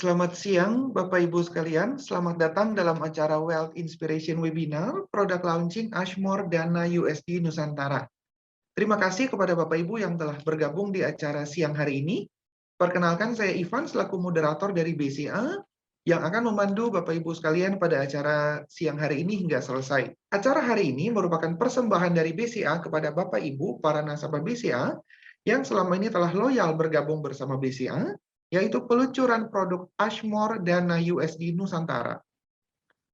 Selamat siang, Bapak Ibu sekalian. Selamat datang dalam acara Wealth Inspiration Webinar, Product Launching Ashmore Dana USD Nusantara. Terima kasih kepada Bapak Ibu yang telah bergabung di acara siang hari ini. Perkenalkan, saya Ivan selaku moderator dari BCA yang akan memandu Bapak Ibu sekalian pada acara siang hari ini hingga selesai. Acara hari ini merupakan persembahan dari BCA kepada Bapak Ibu, para nasabah BCA, yang selama ini telah loyal bergabung bersama BCA, yaitu peluncuran produk Ashmore Dana USD Nusantara.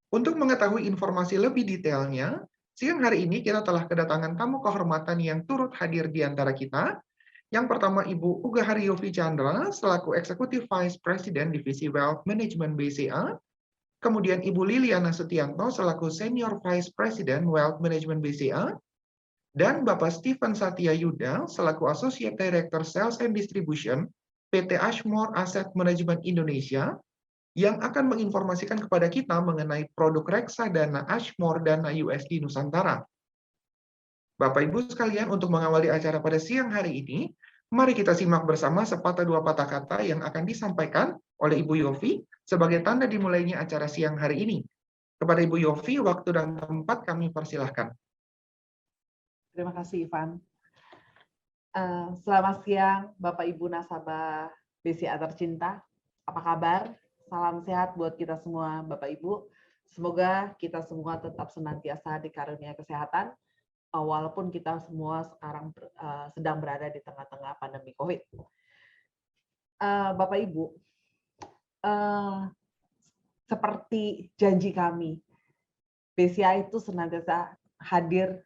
Untuk mengetahui informasi lebih detailnya, siang hari ini kita telah kedatangan tamu kehormatan yang turut hadir di antara kita. Yang pertama Ibu Uga Haryofi Chandra, selaku Executive Vice President Divisi Wealth Management BCA. Kemudian Ibu Liliana Setianto, selaku Senior Vice President Wealth Management BCA. Dan Bapak Stephen Satya Yuda, selaku Associate Director Sales and Distribution PT Ashmore Asset Management Indonesia, yang akan menginformasikan kepada kita mengenai produk reksadana Ashmore Dana USD Nusantara. Bapak Ibu sekalian, untuk mengawali acara pada siang hari ini, mari kita simak bersama sepatah dua patah kata yang akan disampaikan oleh Ibu Yofi sebagai tanda dimulainya acara siang hari ini. Kepada Ibu Yofi, waktu dan tempat kami persilahkan. Terima kasih, Ivan. Selamat siang, Bapak Ibu nasabah BCA tercinta. Apa kabar? Salam sehat buat kita semua, Bapak Ibu. Semoga kita semua tetap senantiasa dikarunia kesehatan, walaupun kita semua sekarang sedang berada di tengah-tengah pandemi COVID. Bapak Ibu, seperti janji kami, BCA itu senantiasa hadir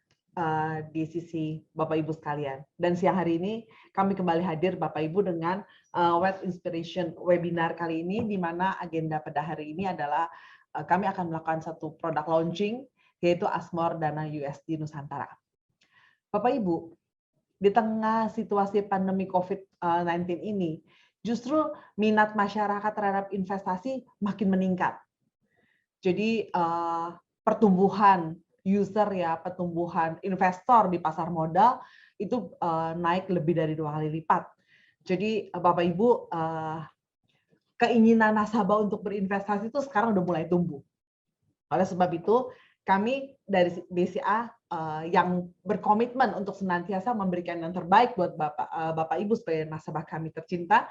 di sisi Bapak Ibu sekalian. Dan siang hari ini kami kembali hadir Bapak Ibu dengan Wealth Inspiration Webinar kali ini, di mana agenda pada hari ini adalah kami akan melakukan satu produk launching, yaitu Ashmore Dana USD Nusantara. Bapak Ibu, di tengah situasi pandemi COVID-19 ini, justru minat masyarakat terhadap investasi makin meningkat. Jadi pertumbuhan user pertumbuhan investor di pasar modal itu naik lebih dari 2 kali lipat. Jadi Bapak Ibu, keinginan nasabah untuk berinvestasi itu sekarang udah mulai tumbuh. Oleh sebab itu, kami dari BCA yang berkomitmen untuk senantiasa memberikan yang terbaik buat Bapak Ibu sebagai nasabah kami tercinta,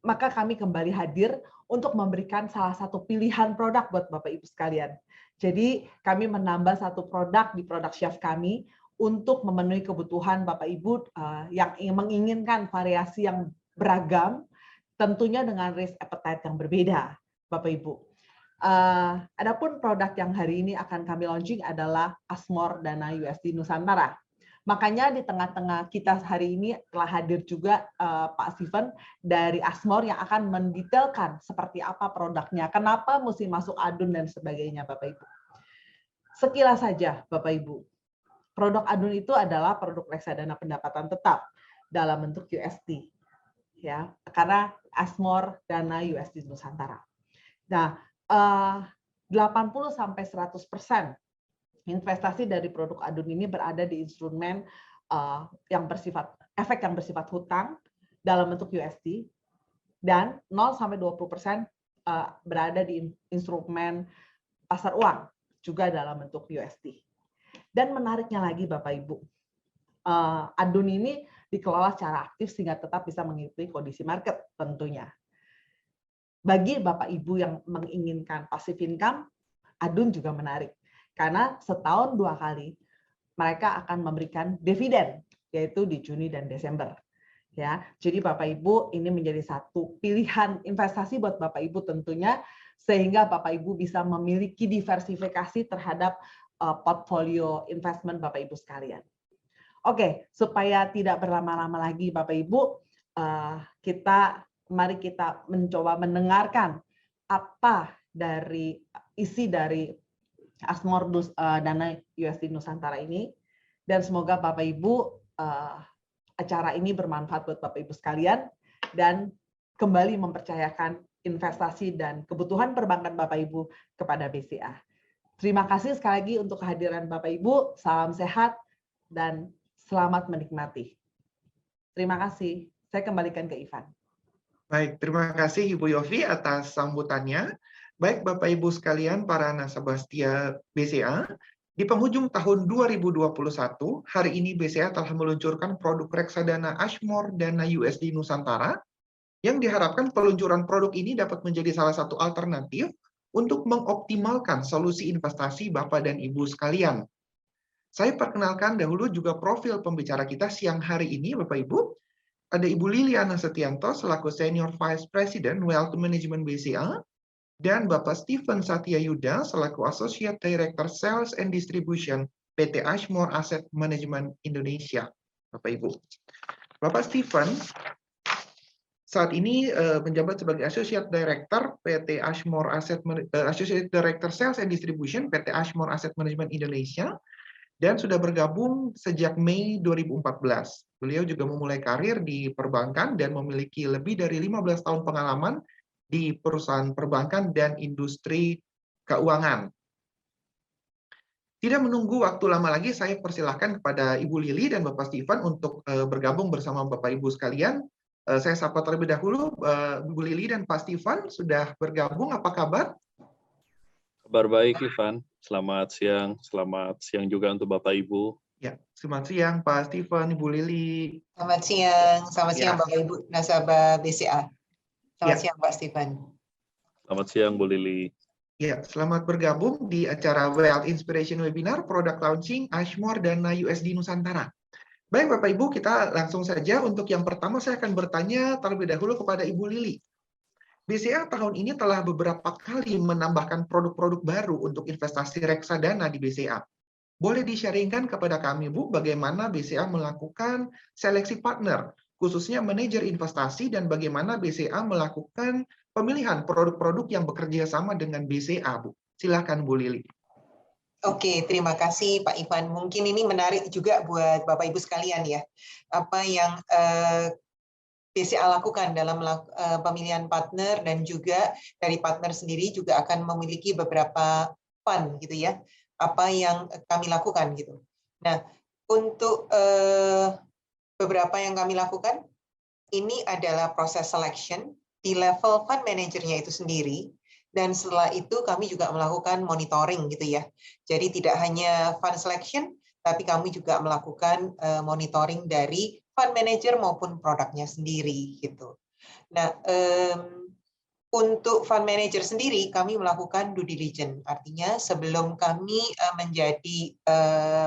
maka kami kembali hadir untuk memberikan salah satu pilihan produk buat Bapak Ibu sekalian. Jadi kami menambah satu produk di produk chef kami untuk memenuhi kebutuhan Bapak Ibu yang menginginkan variasi yang beragam, tentunya dengan risk appetite yang berbeda, Bapak Ibu. Adapun produk yang hari ini akan kami launching adalah Ashmore Dana USD Nusantara. Makanya di tengah-tengah kita hari ini telah hadir juga Pak Stephen dari Ashmore yang akan mendetailkan seperti apa produknya, kenapa mesti masuk adun dan sebagainya, Bapak Ibu. Sekilas saja, Bapak Ibu. Produk adun itu adalah produk reksadana pendapatan tetap dalam bentuk USD, ya, karena Ashmore Dana USD Nusantara. Nah, 80-100% investasi dari produk adun ini berada di instrumen yang bersifat efek yang bersifat hutang dalam bentuk USD, dan 0-20% berada di instrumen pasar uang juga dalam bentuk USD. Dan menariknya lagi Bapak Ibu, adun ini dikelola secara aktif sehingga tetap bisa mengikuti kondisi market tentunya. Bagi Bapak Ibu yang menginginkan passive income, adun juga menarik. Karena setahun 2 kali mereka akan memberikan dividen, yaitu di Juni dan Desember. Ya, jadi Bapak Ibu ini menjadi satu pilihan investasi buat Bapak Ibu tentunya, sehingga Bapak Ibu bisa memiliki diversifikasi terhadap portfolio investment Bapak Ibu sekalian. Oke, supaya tidak berlama-lama lagi Bapak Ibu, mari kita mencoba mendengarkan apa dari isi dari Ashmore Dana USD Nusantara ini, dan semoga Bapak Ibu acara ini bermanfaat buat Bapak Ibu sekalian dan kembali mempercayakan investasi dan kebutuhan perbankan Bapak Ibu kepada BCA. Terima kasih sekali lagi untuk kehadiran Bapak Ibu, salam sehat dan selamat menikmati. Terima kasih. Saya kembalikan ke Ivan. Baik, terima kasih Ibu Yofi atas sambutannya. Baik Bapak Ibu sekalian para nasabah setia BCA, di penghujung tahun 2021, hari ini BCA telah meluncurkan produk reksadana Ashmore Dana USD Nusantara yang diharapkan peluncuran produk ini dapat menjadi salah satu alternatif untuk mengoptimalkan solusi investasi Bapak dan Ibu sekalian. Saya perkenalkan dahulu juga profil pembicara kita siang hari ini, Bapak Ibu. Ada Ibu Liliana Setianto selaku Senior Vice President Wealth Management BCA, dan Bapak Stephen Satya Yuda selaku Associate Director Sales and Distribution PT Ashmore Asset Management Indonesia. Bapak Ibu. Bapak Stephen saat ini menjabat sebagai Associate Director PT Ashmore Associate Director Sales and Distribution PT Ashmore Asset Management Indonesia dan sudah bergabung sejak Mei 2014. Beliau juga memulai karir di perbankan dan memiliki lebih dari 15 tahun pengalaman di perusahaan perbankan dan industri keuangan. Tidak menunggu waktu lama lagi, saya persilahkan kepada Ibu Lili dan Bapak Stephen untuk bergabung bersama Bapak Ibu sekalian. Saya sapa terlebih dahulu, Ibu Lili dan Pak Stephen sudah bergabung, apa kabar? Kabar baik, Ivan. Selamat siang juga untuk Bapak Ibu. Ya, selamat siang Pak Stephen, Ibu Lili. Selamat siang Bapak Ibu nasabah BCA. Selamat siang Pak Stephen. Selamat siang Bu Lili. Ya, selamat bergabung di acara Wealth Inspiration Webinar Product Launching Ashmore Dana USD Nusantara. Baik Bapak Ibu, kita langsung saja untuk yang pertama saya akan bertanya terlebih dahulu kepada Ibu Lili. BCA tahun ini telah beberapa kali menambahkan produk-produk baru untuk investasi reksadana di BCA. Boleh di-sharingkan kepada kami, Bu, bagaimana BCA melakukan seleksi partner, khususnya manajer investasi, dan bagaimana BCA melakukan pemilihan produk-produk yang bekerja sama dengan BCA, Bu. Silakan, Bu Lili. Oke, terima kasih Pak Ivan. Mungkin ini menarik juga buat Bapak Ibu sekalian ya. Apa yang BCA lakukan dalam pemilihan partner, dan juga dari partner sendiri juga akan memiliki beberapa fund gitu ya. Apa yang kami lakukan gitu. Nah, untuk beberapa yang kami lakukan, ini adalah proses selection di level fund manajernya itu sendiri, dan setelah itu kami juga melakukan monitoring gitu ya. Jadi tidak hanya fund selection, tapi kami juga melakukan monitoring dari fund manager maupun produknya sendiri gitu. Nah, untuk fund manager sendiri kami melakukan due diligence. Artinya sebelum kami menjadi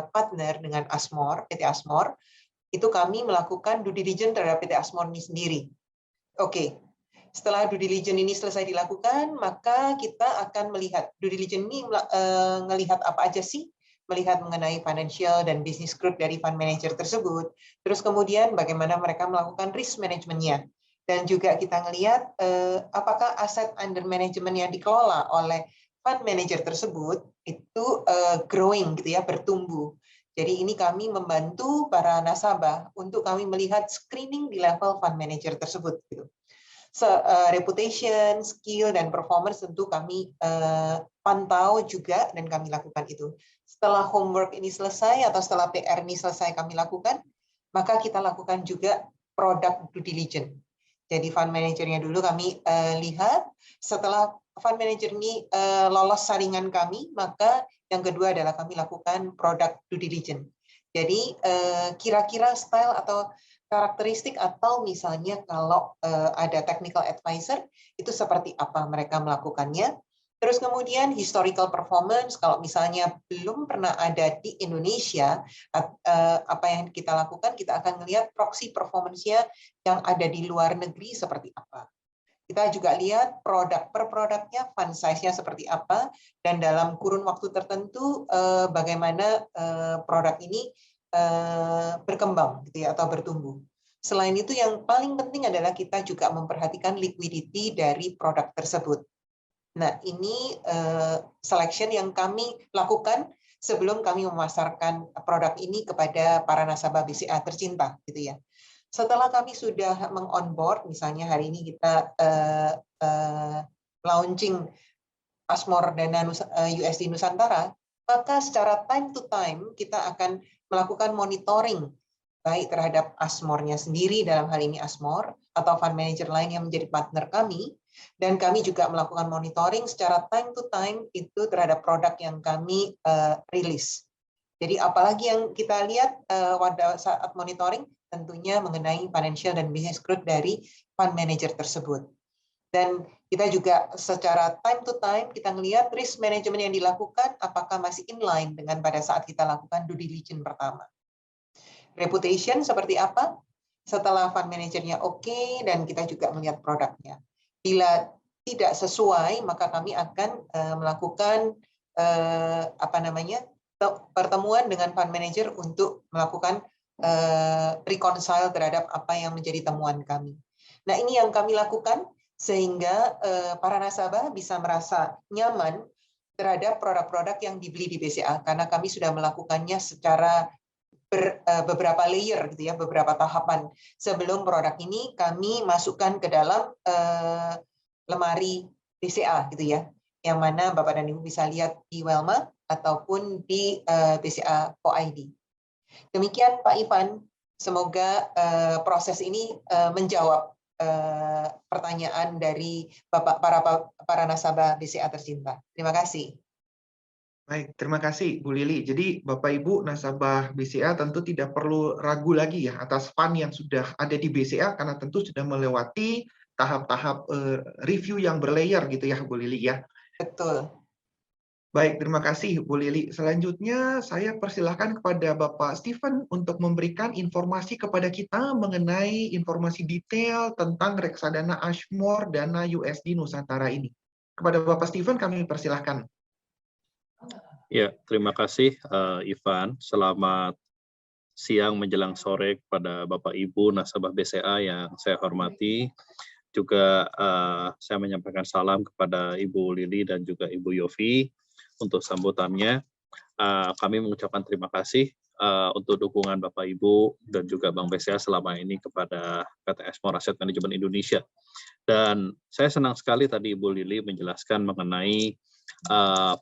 partner dengan Ashmore, PT Ashmore, itu kami melakukan due diligence terhadap PT Ashmore ini sendiri. Oke. Setelah due diligence ini selesai dilakukan, maka kita akan melihat due diligence ini melihat apa aja sih? Melihat mengenai financial dan business growth dari fund manager tersebut. Terus kemudian bagaimana mereka melakukan risk management-nya. Dan juga kita melihat apakah aset under management yang dikelola oleh fund manager tersebut itu growing gitu ya, bertumbuh. Jadi ini kami membantu para nasabah untuk kami melihat screening di level fund manager tersebut gitu. Reputation, skill, dan performance tentu kami pantau juga dan kami lakukan itu. Setelah homework ini selesai atau setelah PR ini selesai kami lakukan, maka kita lakukan juga product due diligence. Jadi fund manajernya dulu kami lihat, setelah fund manager ini lolos saringan kami, maka yang kedua adalah kami lakukan product due diligence. Jadi kira-kira style atau karakteristik, atau misalnya kalau ada technical advisor, itu seperti apa mereka melakukannya. Terus kemudian historical performance, kalau misalnya belum pernah ada di Indonesia, apa yang kita lakukan, kita akan melihat proxy performance-nya yang ada di luar negeri seperti apa. Kita juga lihat produk per produknya, fund size-nya seperti apa, dan dalam kurun waktu tertentu bagaimana produk ini berkembang gitu ya, atau bertumbuh. Selain itu yang paling penting adalah kita juga memperhatikan liquidity dari produk tersebut. Nah, ini selection yang kami lakukan sebelum kami memasarkan produk ini kepada para nasabah BCA tercinta gitu ya. Setelah kami sudah meng-onboard, misalnya hari ini kita launching Ashmore Dana USD Nusantara, maka secara time to time kita akan melakukan monitoring baik terhadap Ashmore-nya sendiri, dalam hal ini Ashmore, atau fund manager lain yang menjadi partner kami, dan kami juga melakukan monitoring secara time to time itu terhadap produk yang kami rilis. Jadi apalagi yang kita lihat pada saat monitoring, tentunya mengenai financial dan business growth dari fund manager tersebut. Dan kita juga secara time to time kita melihat risk management yang dilakukan apakah masih inline dengan pada saat kita lakukan due diligence pertama. Reputation seperti apa? Setelah fund manajernya oke dan kita juga melihat produknya. Bila tidak sesuai, maka kami akan melakukan pertemuan dengan fund manager untuk melakukan reconcile terhadap apa yang menjadi temuan kami. Nah, ini yang kami lakukan sehingga para nasabah bisa merasa nyaman terhadap produk-produk yang dibeli di BCA karena kami sudah melakukannya secara beberapa layer gitu ya, beberapa tahapan. Sebelum produk ini kami masukkan ke dalam lemari BCA gitu ya, yang mana Bapak dan Ibu bisa lihat di Welma ataupun di BCA Co-ID. Demikian Pak Ivan, semoga proses ini menjawab pertanyaan dari Bapak para nasabah BCA tercinta. Terima kasih. Baik, terima kasih Bu Lili. Jadi Bapak Ibu nasabah BCA tentu tidak perlu ragu lagi ya atas fund yang sudah ada di BCA karena tentu sudah melewati tahap-tahap review yang berlayer gitu ya Bu Lili ya. Betul. Baik, terima kasih Bu Lili. Selanjutnya saya persilahkan kepada Bapak Steven untuk memberikan informasi kepada kita mengenai informasi detail tentang reksadana Ashmore Dana USD Nusantara ini. Kepada Bapak Steven kami persilahkan. Ya, terima kasih Ivan. Selamat siang menjelang sore kepada Bapak Ibu nasabah BCA yang saya hormati. Juga saya menyampaikan salam kepada Ibu Lili dan juga Ibu Yofi untuk sambutannya. Kami mengucapkan terima kasih untuk dukungan Bapak Ibu dan juga Bank BCA selama ini kepada PT Ashmore Asset Management Indonesia. Dan saya senang sekali tadi Ibu Lili menjelaskan mengenai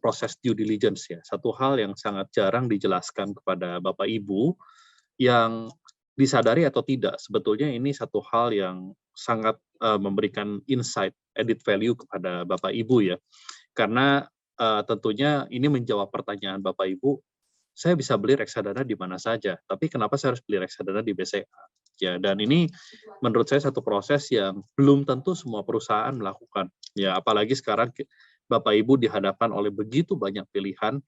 proses due diligence ya. Satu hal yang sangat jarang dijelaskan kepada Bapak Ibu yang disadari atau tidak, sebetulnya ini satu hal yang sangat memberikan insight, added value kepada Bapak Ibu ya. Karena tentunya ini menjawab pertanyaan Bapak Ibu, saya bisa beli reksadana di mana saja, tapi kenapa saya harus beli reksadana di BCA? Ya, dan ini menurut saya satu proses yang belum tentu semua perusahaan melakukan. Ya, apalagi sekarang Bapak Ibu dihadapkan oleh begitu banyak pilihan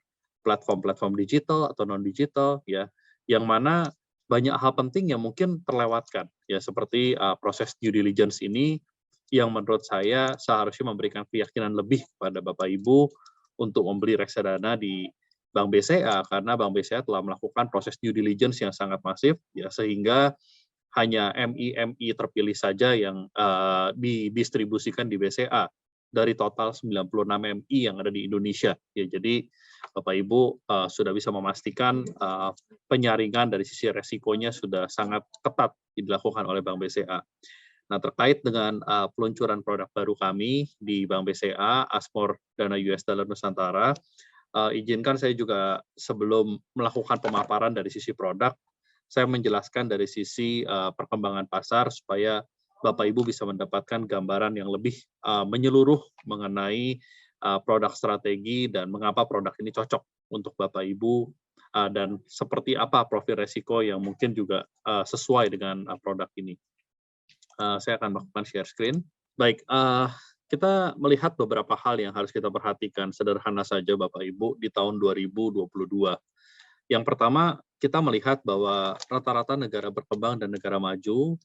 platform-platform digital atau non-digital ya, yang mana banyak hal penting yang mungkin terlewatkan ya, seperti proses due diligence ini yang menurut saya seharusnya memberikan keyakinan lebih kepada Bapak Ibu untuk membeli reksadana di Bank BCA karena Bank BCA telah melakukan proses due diligence yang sangat masif ya, sehingga hanya MI terpilih saja yang didistribusikan di BCA dari total 96 MI yang ada di Indonesia. Ya, jadi Bapak Ibu sudah bisa memastikan penyaringan dari sisi resikonya sudah sangat ketat dilakukan oleh Bank BCA. Nah, terkait dengan peluncuran produk baru kami di Bank BCA, Ashmore Dana US Dollar Nusantara, izinkan saya juga sebelum melakukan pemaparan dari sisi produk, saya menjelaskan dari sisi perkembangan pasar supaya Bapak Ibu bisa mendapatkan gambaran yang lebih menyeluruh mengenai produk strategi dan mengapa produk ini cocok untuk Bapak Ibu dan seperti apa profil resiko yang mungkin juga sesuai dengan produk ini. Saya akan melakukan share screen. Baik, kita melihat beberapa hal yang harus kita perhatikan sederhana saja Bapak Ibu di tahun 2022. Yang pertama, kita melihat bahwa rata-rata negara berkembang dan negara maju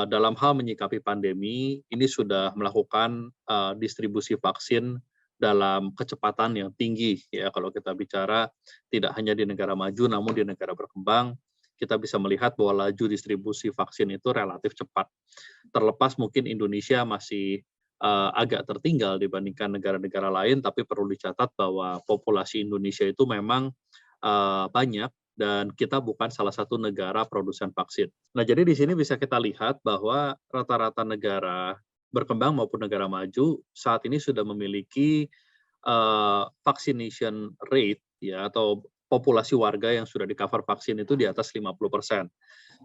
dalam hal menyikapi pandemi ini sudah melakukan distribusi vaksin dalam kecepatan yang tinggi ya. Kalau kita bicara tidak hanya di negara maju namun di negara berkembang, kita bisa melihat bahwa laju distribusi vaksin itu relatif cepat. Terlepas mungkin Indonesia masih agak tertinggal dibandingkan negara-negara lain, tapi perlu dicatat bahwa populasi Indonesia itu memang banyak dan kita bukan salah satu negara produsen vaksin. Nah, jadi di sini bisa kita lihat bahwa rata-rata negara berkembang maupun negara maju saat ini sudah memiliki vaccination rate ya atau populasi warga yang sudah di-cover vaksin itu di atas 50%.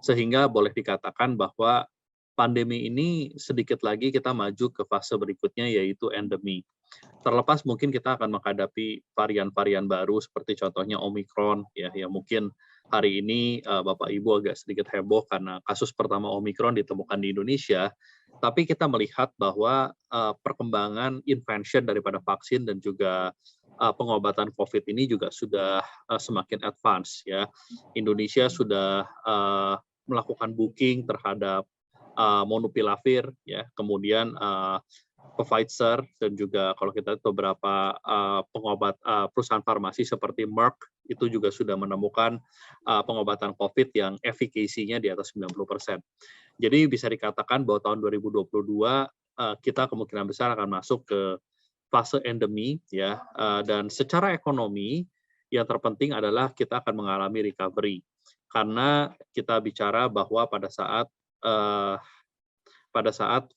Sehingga boleh dikatakan bahwa pandemi ini sedikit lagi kita maju ke fase berikutnya, yaitu endemi. Terlepas mungkin kita akan menghadapi varian-varian baru seperti contohnya Omicron, ya, yang mungkin hari ini Bapak Ibu agak sedikit heboh karena kasus pertama Omicron ditemukan di Indonesia, tapi kita melihat bahwa perkembangan invention daripada vaksin dan juga pengobatan COVID ini juga sudah semakin advance, ya. Indonesia sudah melakukan booking terhadap Molnupiravir, ya, kemudian Pfizer, dan juga kalau kita lihat beberapa perusahaan farmasi seperti Merck itu juga sudah menemukan pengobatan COVID yang efikasinya di atas 90%. Jadi bisa dikatakan bahwa tahun 2022 kita kemungkinan besar akan masuk ke fase endemi, ya, dan secara ekonomi yang terpenting adalah kita akan mengalami recovery karena kita bicara bahwa pada saat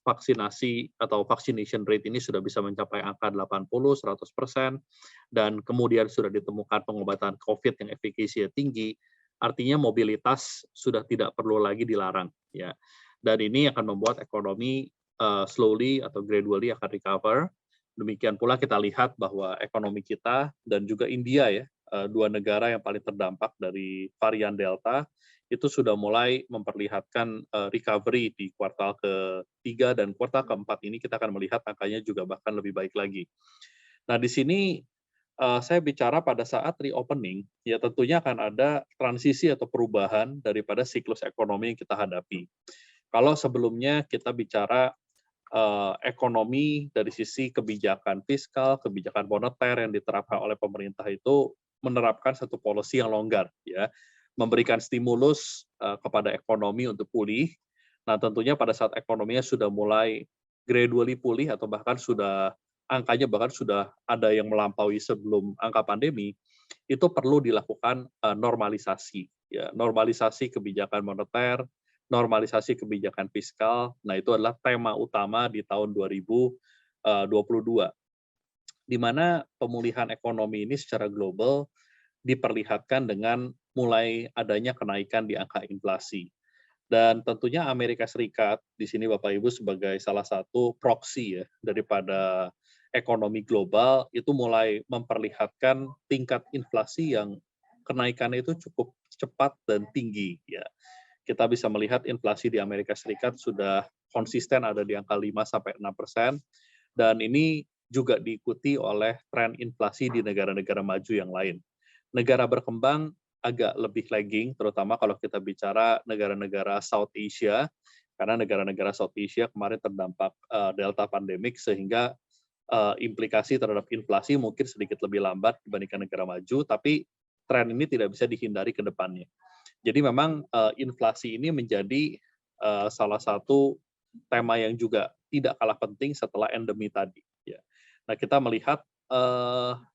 vaksinasi atau vaccination rate ini sudah bisa mencapai angka 80-100%, dan kemudian sudah ditemukan pengobatan COVID yang efikasinya tinggi, artinya mobilitas sudah tidak perlu lagi dilarang, ya. Dan ini akan membuat ekonomi slowly atau gradually akan recover. Demikian pula kita lihat bahwa ekonomi kita dan juga India, ya, dua negara yang paling terdampak dari varian Delta, itu sudah mulai memperlihatkan recovery di kuartal ke-3 dan kuartal ke-4 ini kita akan melihat angkanya juga bahkan lebih baik lagi. Nah, di sini saya bicara pada saat reopening, ya tentunya akan ada transisi atau perubahan daripada siklus ekonomi yang kita hadapi. Kalau sebelumnya kita bicara ekonomi dari sisi kebijakan fiskal, kebijakan moneter yang diterapkan oleh pemerintah itu menerapkan satu policy yang longgar, ya, memberikan stimulus kepada ekonomi untuk pulih. Nah, tentunya pada saat ekonominya sudah mulai gradually pulih atau bahkan sudah angkanya bahkan sudah ada yang melampaui sebelum angka pandemi, itu perlu dilakukan normalisasi, ya, normalisasi kebijakan moneter, normalisasi kebijakan fiskal. Nah, itu adalah tema utama di tahun 2022, di mana pemulihan ekonomi ini secara global diperlihatkan dengan mulai adanya kenaikan di angka inflasi. Dan tentunya Amerika Serikat, di sini Bapak Ibu sebagai salah satu proksi, ya, daripada ekonomi global, itu mulai memperlihatkan tingkat inflasi yang kenaikannya itu cukup cepat dan tinggi, ya. Kita bisa melihat inflasi di Amerika Serikat sudah konsisten ada di angka 5-6%, dan ini juga diikuti oleh tren inflasi di negara-negara maju yang lain. Negara berkembang agak lebih lagging, terutama kalau kita bicara negara-negara South Asia, karena negara-negara South Asia kemarin terdampak Delta pandemik, sehingga implikasi terhadap inflasi mungkin sedikit lebih lambat dibandingkan negara maju, tapi tren ini tidak bisa dihindari ke depannya. Jadi memang inflasi ini menjadi salah satu tema yang juga tidak kalah penting setelah endemi tadi, ya. Nah, kita melihat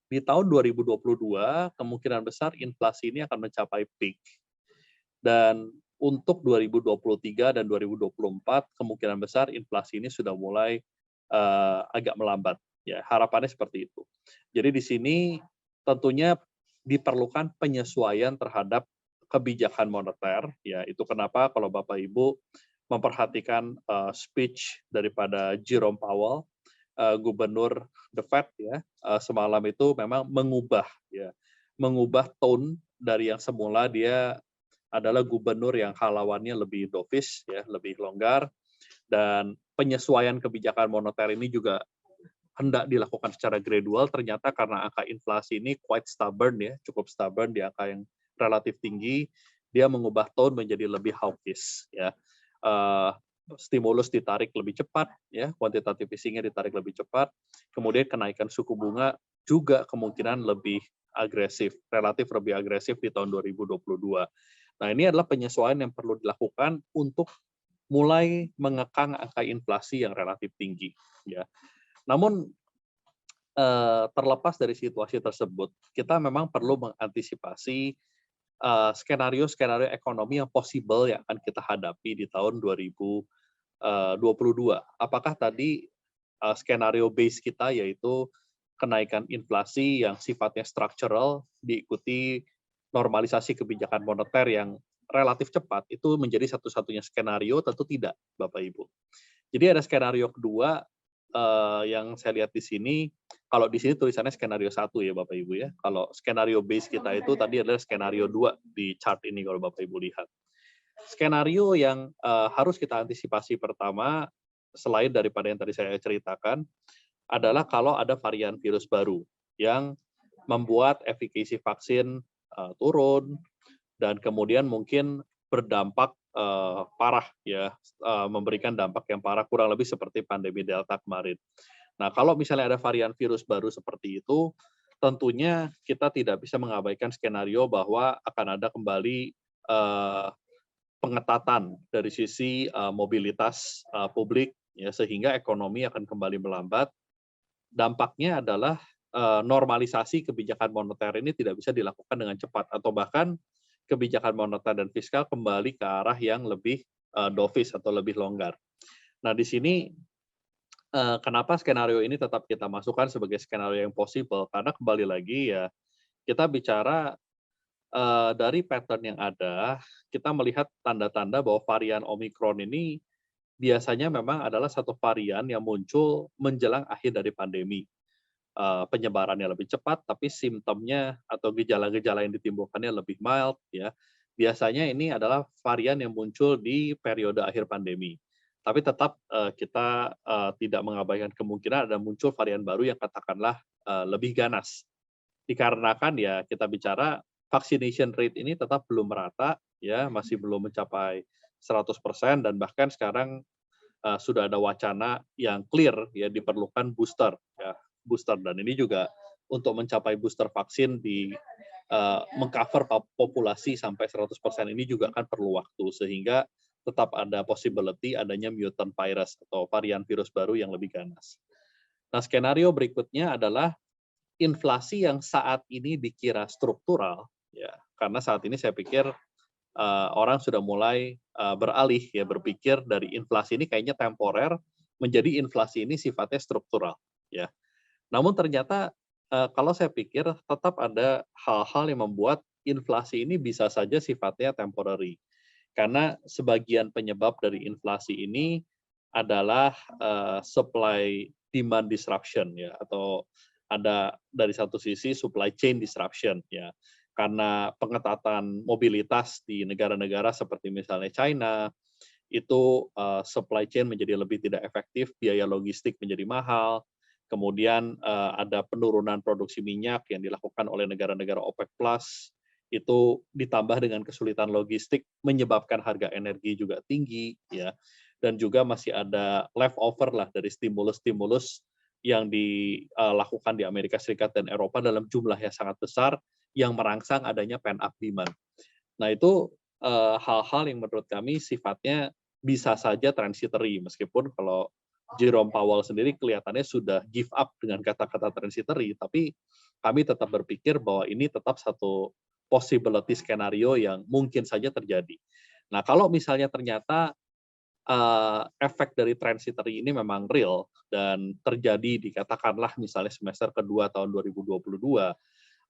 di tahun 2022 kemungkinan besar inflasi ini akan mencapai peak. Dan untuk 2023 dan 2024 kemungkinan besar inflasi ini sudah mulai agak melambat, ya. Harapannya seperti itu. Jadi di sini tentunya diperlukan penyesuaian terhadap kebijakan moneter, ya. Itu kenapa kalau Bapak Ibu memperhatikan speech daripada Jerome Powell, Gubernur The Fed, ya, semalam itu memang mengubah tone dari yang semula dia adalah gubernur yang halawannya lebih dovish, ya, lebih longgar, dan penyesuaian kebijakan moneter ini juga hendak dilakukan secara gradual. Ternyata karena angka inflasi ini quite stubborn, ya, cukup stubborn di angka yang relatif tinggi, dia mengubah tone menjadi lebih hawkish, ya. Stimulus ditarik lebih cepat, ya, quantitative easing-nya ditarik lebih cepat, kemudian kenaikan suku bunga juga kemungkinan lebih agresif, relatif lebih agresif di tahun 2022. Nah, ini adalah penyesuaian yang perlu dilakukan untuk mulai mengekang angka inflasi yang relatif tinggi, ya. Namun terlepas dari situasi tersebut, kita memang perlu mengantisipasi skenario-skenario ekonomi yang possible yang akan kita hadapi di tahun 2022. Apakah tadi skenario base kita yaitu kenaikan inflasi yang sifatnya structural diikuti normalisasi kebijakan moneter yang relatif cepat itu menjadi satu-satunya skenario, tentu tidak, Bapak Ibu. Jadi ada skenario kedua yang saya lihat di sini. Kalau di sini tulisannya skenario 1 ya Bapak Ibu ya. Kalau skenario base kita itu tadi adalah skenario 2 di chart ini kalau Bapak Ibu lihat. Skenario yang harus kita antisipasi pertama, selain daripada yang tadi saya ceritakan, adalah kalau ada varian virus baru yang membuat efikasi vaksin turun, dan kemudian mungkin berdampak parah ya, memberikan dampak yang parah kurang lebih seperti pandemi Delta kemarin. Nah, kalau misalnya ada varian virus baru seperti itu, tentunya kita tidak bisa mengabaikan skenario bahwa akan ada kembali pengetatan dari sisi mobilitas publik ya, sehingga ekonomi akan kembali melambat. Dampaknya adalah normalisasi kebijakan moneter ini tidak bisa dilakukan dengan cepat, atau bahkan kebijakan moneter dan fiskal kembali ke arah yang lebih dovish atau lebih longgar. Nah, di sini kenapa skenario ini tetap kita masukkan sebagai skenario yang possible? Karena kembali lagi ya, kita bicara dari pattern yang ada, kita melihat tanda-tanda bahwa varian Omicron ini biasanya memang adalah satu varian yang muncul menjelang akhir dari pandemi. Penyebarannya lebih cepat, tapi simptomnya atau gejala-gejala yang ditimbulkannya lebih mild, ya. Biasanya ini adalah varian yang muncul di periode akhir pandemi. Tapi tetap kita tidak mengabaikan kemungkinan ada muncul varian baru yang katakanlah lebih ganas. Dikarenakan ya kita bicara vaccination rate ini tetap belum merata, ya, masih belum mencapai 100%, dan bahkan sekarang sudah ada wacana yang clear ya diperlukan booster, ya. Booster, dan ini juga untuk mencapai booster vaksin di mengcover populasi sampai 100% ini juga kan perlu waktu, sehingga tetap ada possibility adanya mutant virus atau varian virus baru yang lebih ganas. Nah, skenario berikutnya adalah inflasi yang saat ini dikira struktural, ya, karena saat ini saya pikir orang sudah mulai beralih ya, berpikir dari inflasi ini kayaknya temporer menjadi inflasi ini sifatnya struktural, ya. Namun ternyata kalau saya pikir tetap ada hal-hal yang membuat inflasi ini bisa saja sifatnya temporary. Karena sebagian penyebab dari inflasi ini adalah supply demand disruption ya, atau ada dari satu sisi supply chain disruption ya. Karena pengetatan mobilitas di negara-negara seperti misalnya China, itu supply chain menjadi lebih tidak efektif, biaya logistik menjadi mahal. Kemudian ada penurunan produksi minyak yang dilakukan oleh negara-negara OPEC Plus, itu ditambah dengan kesulitan logistik menyebabkan harga energi juga tinggi, ya. Dan juga masih ada leftover lah dari stimulus-stimulus yang dilakukan di Amerika Serikat dan Eropa dalam jumlah yang sangat besar yang merangsang adanya pent-up demand. Nah, itu hal-hal yang menurut kami sifatnya bisa saja transitory, meskipun kalau Jerome Powell sendiri kelihatannya sudah give up dengan kata-kata transitory, tapi kami tetap berpikir bahwa ini tetap satu possibility skenario yang mungkin saja terjadi. Nah, kalau misalnya ternyata efek dari transitory ini memang real dan terjadi dikatakanlah misalnya semester kedua tahun 2022,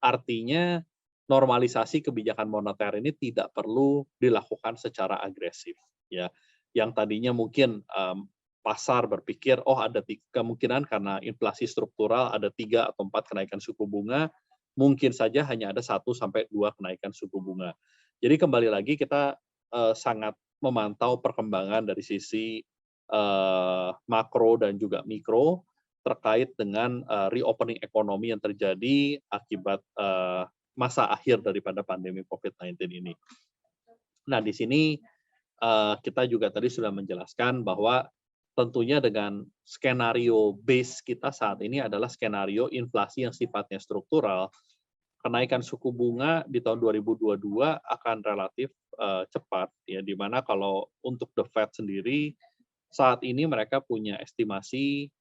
artinya normalisasi kebijakan moneter ini tidak perlu dilakukan secara agresif, ya. Yang tadinya mungkin pasar berpikir, oh ada kemungkinan karena inflasi struktural ada 3 atau 4 kenaikan suku bunga, mungkin saja hanya ada 1 sampai 2 kenaikan suku bunga. Jadi kembali lagi kita sangat memantau perkembangan dari sisi makro dan juga mikro terkait dengan reopening ekonomi yang terjadi akibat masa akhir daripada pandemi COVID-19 ini. Nah, di sini kita juga tadi sudah menjelaskan bahwa tentunya dengan skenario base kita saat ini adalah skenario inflasi yang sifatnya struktural, kenaikan suku bunga di tahun 2022 akan relatif cepat, ya, di mana kalau untuk The Fed sendiri saat ini mereka punya estimasi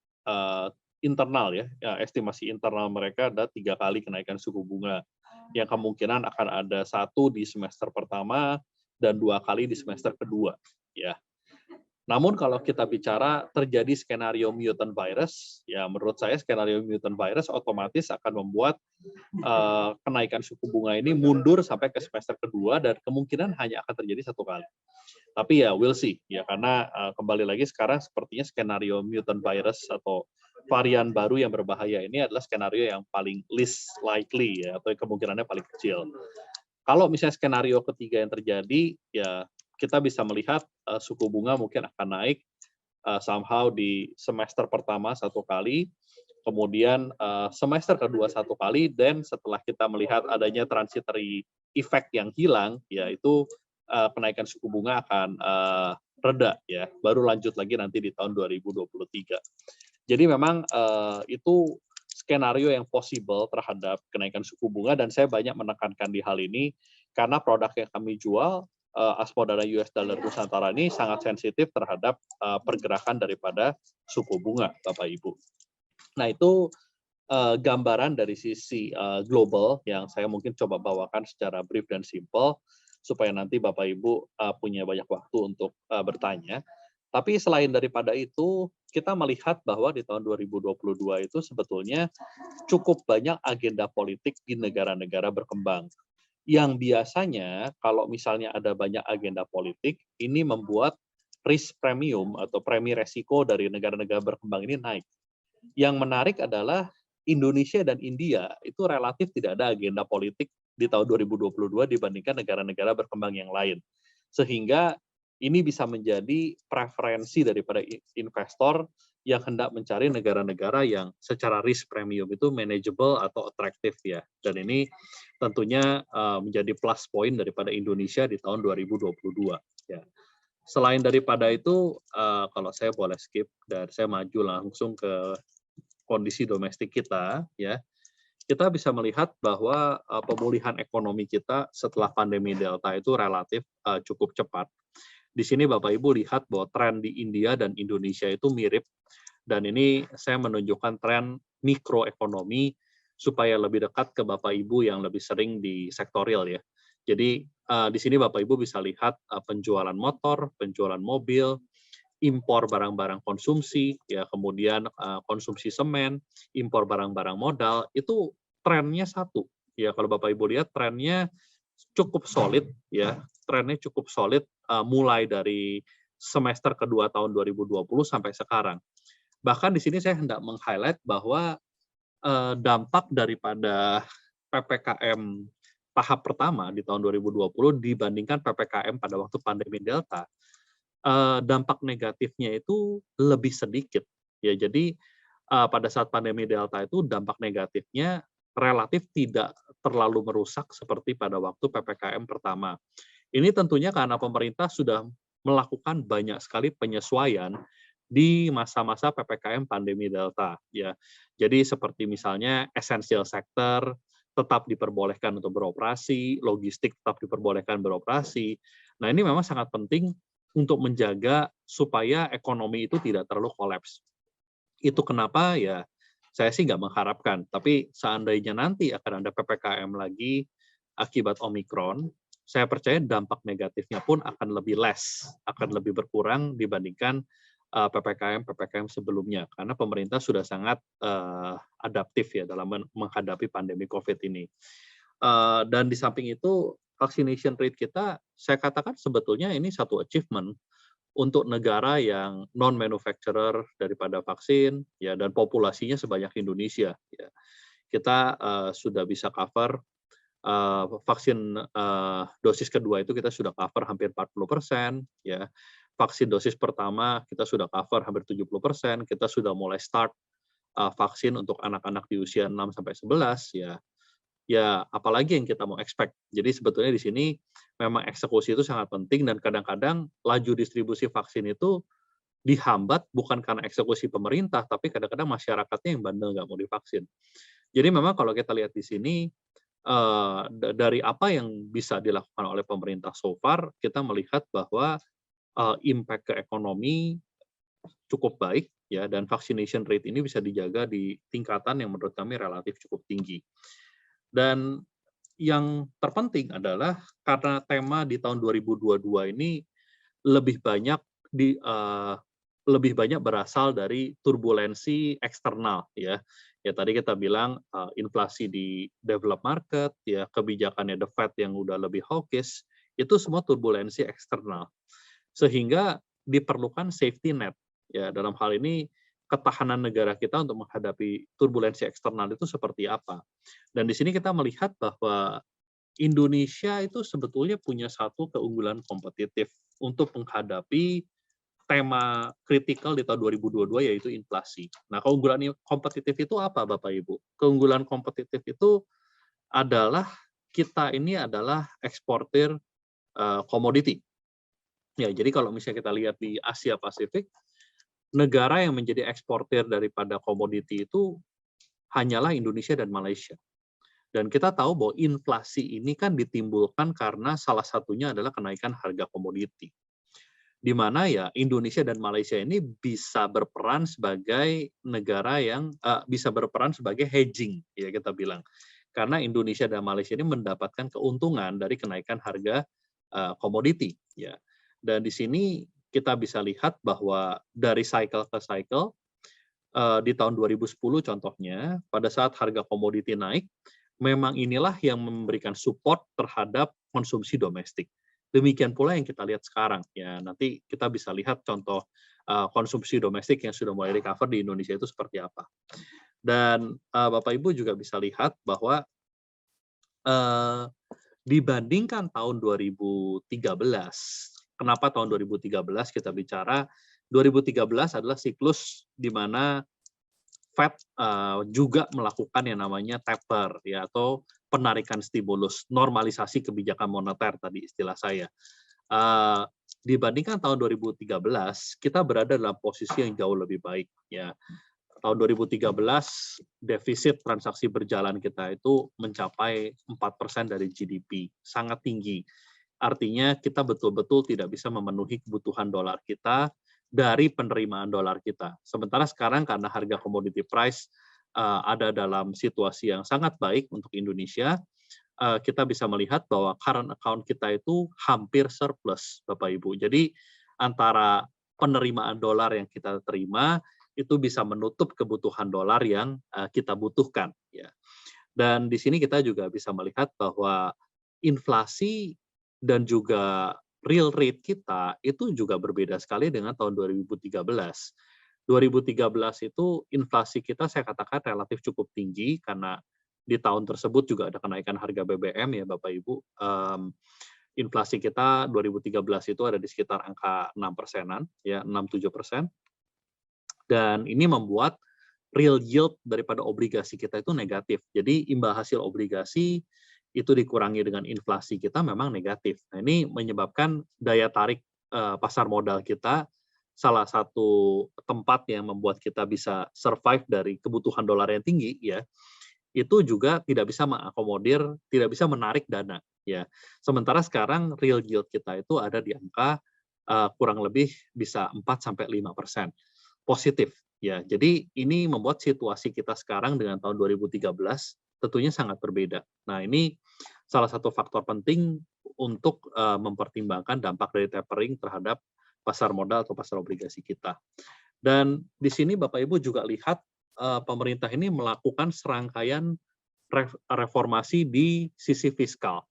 internal ya, estimasi internal mereka ada 3 kali kenaikan suku bunga, yang kemungkinan akan ada 1 di semester pertama dan 2 kali di semester kedua, ya. Namun kalau kita bicara terjadi skenario mutant virus, ya menurut saya skenario mutant virus otomatis akan membuat kenaikan suku bunga ini mundur sampai ke semester kedua dan kemungkinan hanya akan terjadi 1 kali. Tapi ya we'll see ya, karena kembali lagi sekarang sepertinya skenario mutant virus atau varian baru yang berbahaya ini adalah skenario yang paling least likely ya, atau kemungkinannya paling kecil. Kalau misalnya skenario ketiga yang terjadi, ya kita bisa melihat suku bunga mungkin akan naik somehow di semester pertama 1 kali, kemudian semester kedua 1 kali, dan setelah kita melihat adanya transitory effect yang hilang, yaitu kenaikan suku bunga akan reda ya, baru lanjut lagi nanti di tahun 2023. Jadi memang itu skenario yang possible terhadap kenaikan suku bunga, dan saya banyak menekankan di hal ini karena produk yang kami jual Asmodana US Dollar Nusantara ini sangat sensitif terhadap pergerakan daripada suku bunga, Bapak Ibu. Nah, itu gambaran dari sisi global yang saya mungkin coba bawakan secara brief dan simple supaya nanti Bapak Ibu punya banyak waktu untuk bertanya. Tapi selain daripada itu, kita melihat bahwa di tahun 2022 itu sebetulnya cukup banyak agenda politik di negara-negara berkembang. Yang biasanya kalau misalnya ada banyak agenda politik, ini membuat risk premium atau premi resiko dari negara-negara berkembang ini naik. Yang menarik adalah Indonesia dan India itu relatif tidak ada agenda politik di tahun 2022 dibandingkan negara-negara berkembang yang lain. Sehingga ini bisa menjadi preferensi daripada investor yang hendak mencari negara-negara yang secara risk premium itu manageable atau atraktif ya. Dan ini tentunya menjadi plus point daripada Indonesia di tahun 2022 ya. Selain daripada itu, kalau saya boleh skip dan saya maju langsung ke kondisi domestik kita ya. Kita bisa melihat bahwa pemulihan ekonomi kita setelah pandemi Delta itu relatif cukup cepat. Di sini Bapak Ibu lihat bahwa tren di India dan Indonesia itu mirip, dan ini saya menunjukkan tren mikroekonomi supaya lebih dekat ke Bapak Ibu yang lebih sering di sektorial ya. Jadi di sini Bapak Ibu bisa lihat penjualan motor, penjualan mobil, impor barang-barang konsumsi, ya kemudian konsumsi semen, impor barang-barang modal, itu trennya satu. Ya kalau Bapak Ibu lihat trennya cukup solid ya, trennya cukup solid mulai dari semester kedua tahun 2020 sampai sekarang. Bahkan di sini saya hendak meng-highlight bahwa dampak daripada PPKM tahap pertama di tahun 2020 dibandingkan PPKM pada waktu pandemi Delta, dampak negatifnya itu lebih sedikit. Ya, jadi pada saat pandemi Delta itu dampak negatifnya relatif tidak terlalu merusak seperti pada waktu PPKM pertama. Ini tentunya karena pemerintah sudah melakukan banyak sekali penyesuaian di masa-masa PPKM pandemi Delta ya. Jadi seperti misalnya essential sector tetap diperbolehkan untuk beroperasi, logistik tetap diperbolehkan beroperasi. Nah, ini memang sangat penting untuk menjaga supaya ekonomi itu tidak terlalu kolaps. Itu kenapa ya saya sih nggak mengharapkan, tapi seandainya nanti akan ada PPKM lagi akibat Omikron, saya percaya dampak negatifnya pun akan lebih less, akan lebih berkurang dibandingkan PPKM sebelumnya, karena pemerintah sudah sangat adaptif ya dalam menghadapi pandemi COVID ini. Dan di samping itu, vaccination rate kita, saya katakan sebetulnya ini satu achievement untuk negara yang non-manufacturer daripada vaksin, ya, dan populasinya sebanyak Indonesia. Ya. Kita sudah bisa cover vaksin dosis kedua itu kita sudah cover hampir 40%, ya. Vaksin dosis pertama kita sudah cover hampir 70%, kita sudah mulai start vaksin untuk anak-anak di usia 6-11, ya. Ya, apalagi yang kita mau expect. Jadi sebetulnya di sini memang eksekusi itu sangat penting, dan kadang-kadang laju distribusi vaksin itu dihambat bukan karena eksekusi pemerintah, tapi kadang-kadang masyarakatnya yang bandel nggak mau divaksin. Jadi memang kalau kita lihat di sini, dari apa yang bisa dilakukan oleh pemerintah so far, kita melihat bahwa impact ke ekonomi cukup baik, ya, dan vaccination rate ini bisa dijaga di tingkatan yang menurut kami relatif cukup tinggi. Dan yang terpenting adalah karena tema di tahun 2022 ini lebih banyak lebih banyak berasal dari turbulensi eksternal ya. Ya tadi kita bilang inflasi di developed market, ya kebijakannya The Fed yang udah lebih hawkish, itu semua turbulensi eksternal. Sehingga diperlukan safety net. Ya dalam hal ini ketahanan negara kita untuk menghadapi turbulensi eksternal itu seperti apa. Dan di sini kita melihat bahwa Indonesia itu sebetulnya punya satu keunggulan kompetitif untuk menghadapi tema kritikal di tahun 2022 yaitu inflasi. Nah, keunggulan kompetitif itu apa Bapak Ibu? Keunggulan kompetitif itu adalah kita ini adalah eksportir komoditi. Ya, jadi kalau misalnya kita lihat di Asia Pasifik, negara yang menjadi eksportir daripada komoditi itu hanyalah Indonesia dan Malaysia. Dan kita tahu bahwa inflasi ini kan ditimbulkan karena salah satunya adalah kenaikan harga komoditi. Di mana ya Indonesia dan Malaysia ini bisa berperan sebagai negara yang bisa berperan sebagai hedging ya kita bilang, karena Indonesia dan Malaysia ini mendapatkan keuntungan dari kenaikan harga komoditi ya. Dan di sini kita bisa lihat bahwa dari cycle ke cycle di tahun 2010 contohnya pada saat harga komoditi naik, memang inilah yang memberikan support terhadap konsumsi domestik. Demikian pula yang kita lihat sekarang. Ya, nanti kita bisa lihat contoh konsumsi domestik yang sudah mulai recover di Indonesia itu seperti apa. Dan Bapak Ibu juga bisa lihat bahwa dibandingkan tahun 2013, kenapa tahun 2013 kita bicara? 2013 adalah siklus di mana Fed juga melakukan yang namanya taper ya atau penarikan stimulus, normalisasi kebijakan moneter tadi istilah saya. Dibandingkan tahun 2013, kita berada dalam posisi yang jauh lebih baik ya. Tahun 2013 defisit transaksi berjalan kita itu mencapai 4% dari GDP, sangat tinggi. Artinya kita betul-betul tidak bisa memenuhi kebutuhan dolar kita dari penerimaan dolar kita. Sementara sekarang karena harga commodity price ada dalam situasi yang sangat baik untuk Indonesia, kita bisa melihat bahwa current account kita itu hampir surplus, Bapak Ibu. Jadi antara penerimaan dolar yang kita terima itu bisa menutup kebutuhan dolar yang kita butuhkan. Ya. Dan di sini kita juga bisa melihat bahwa inflasi dan juga real rate kita itu juga berbeda sekali dengan tahun 2013. 2013 itu inflasi kita saya katakan relatif cukup tinggi karena di tahun tersebut juga ada kenaikan harga BBM ya Bapak Ibu. Inflasi kita 2013 itu ada di sekitar angka 6%-an, ya 6-7%. Dan ini membuat real yield daripada obligasi kita itu negatif. Jadi imbal hasil obligasi itu dikurangi dengan inflasi kita memang negatif. Nah, ini menyebabkan daya tarik pasar modal kita, salah satu tempat yang membuat kita bisa survive dari kebutuhan dolar yang tinggi, ya, itu juga tidak bisa mengakomodir, tidak bisa menarik dana. Ya. Sementara sekarang real yield kita itu ada di angka kurang lebih bisa 4-5% positif. Ya, jadi ini membuat situasi kita sekarang dengan tahun 2013 tentunya sangat berbeda. Nah, ini salah satu faktor penting untuk mempertimbangkan dampak dari tapering terhadap pasar modal atau pasar obligasi kita. Dan di sini Bapak Ibu juga lihat pemerintah ini melakukan serangkaian reformasi di sisi fiskal.